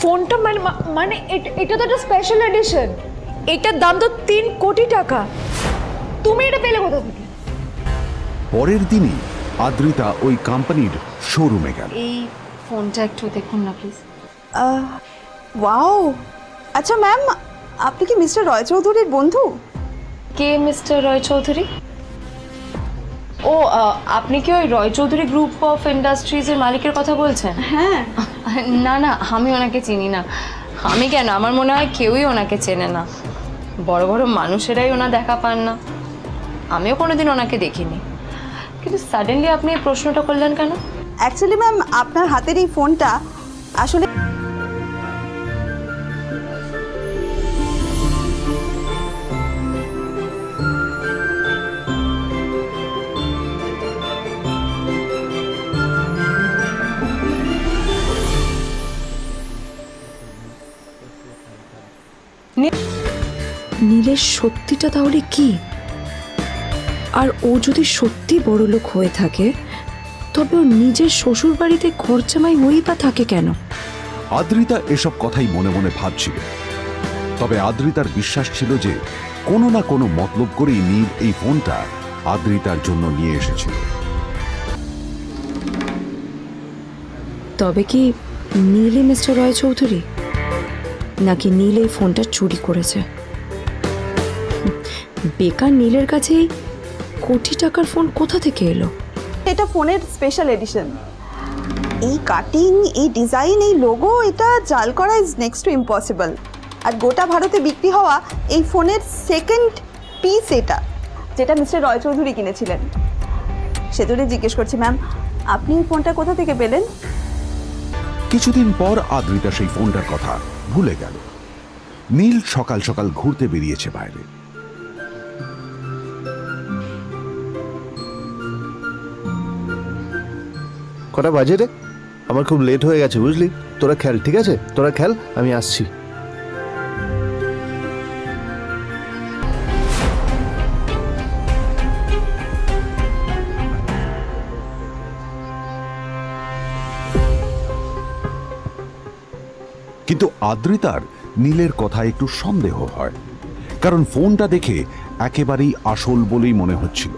ফোনটা মানে এটা তো একটা স্পেশাল এডিশন, এটার দাম তো 3 কোটি টাকা। তুমি এটা পেলে কোথা থেকে? পরের দিনই আদ্রিতা ওই কোম্পানির শোরুমে গেল। এই ফোনটা একটু দেখুন না প্লিজ। ওয়াও, আচ্ছা ম্যাম, আপনি কি মিস্টার রয় চৌধুরীর বন্ধু? কে মিস্টার রয় চৌধুরী? ও আপনি কি ওই রয় চৌধুরী গ্রুপ অফ ইন্ডাস্ট্রিজের মালিকের কথা বলছেন? হ্যাঁ। না না, আমি ওনাকে চিনি না। আমি কেন, আমার মনে হয় কেউই ওনাকে চেনে না। বড় বড় মানুষেরাই ওনা দেখা পান না। আমিও কোনোদিন ওনাকে দেখিনি, কিন্তু সাডেনলি আপনি এই প্রশ্নটা করলেন কেন? অ্যাকচুয়ালি ম্যাম, আপনার হাতের এই ফোনটা আসলে নীলের সত্যিটা তাহলে কি? আর ও যদি সত্যি বড়লোক হয়ে থাকে, তবে ও নিজের শ্বশুর বাড়িতে খরচামাই হয়েই বা থাকে কেন? আদ্রিতা এসব কথাই মনে মনে ভাবছিল। তবে আদ্রিতার বিশ্বাস ছিল যে কোনো না কোনো মতলব করেই নীল এই ফোনটা আদ্রিতার জন্য নিয়ে এসেছিল। তবে কি নীলই মিস্টার রয় চৌধুরী, নাকি নীল এই ফোনটা চুরি করেছে? বেকার নীলের কাছেই কোটি টাকার ফোন কোথা থেকে এলো? এটা ফোনের স্পেশাল এডিশন। এই কাটিং, এই ডিজাইন, এই লোগো, এটা জাল করা ইজ নেক্সট টু ইম্পসিবল। আর গোটা ভারতে বিক্রি হওয়া এই ফোনের সেকেন্ড পিস এটা, যেটা মিস্টার রয় চৌধুরী কিনেছিলেন। সেজন্য জিজ্ঞেস করছি ম্যাম, আপনি এই ফোনটা কোথা থেকে পেলেন? কিছুদিন পর আদ্রিতা সেই ফোনটার কথা ভুলে গেল। নীল সকাল সকাল ঘুরতে বেরিয়েছে বাইরে। কটা বাজে রে? আমার খুব লেট হয়ে গেছে বুঝলি। তোরা খেল, ঠিক আছে? তোরা খেল, আমি আসছি। কিন্তু আদ্রিতার নীলের কথায় একটু সন্দেহ হয়, কারণ ফোনটা দেখে একেবারেই আসল বলেই মনে হচ্ছিল।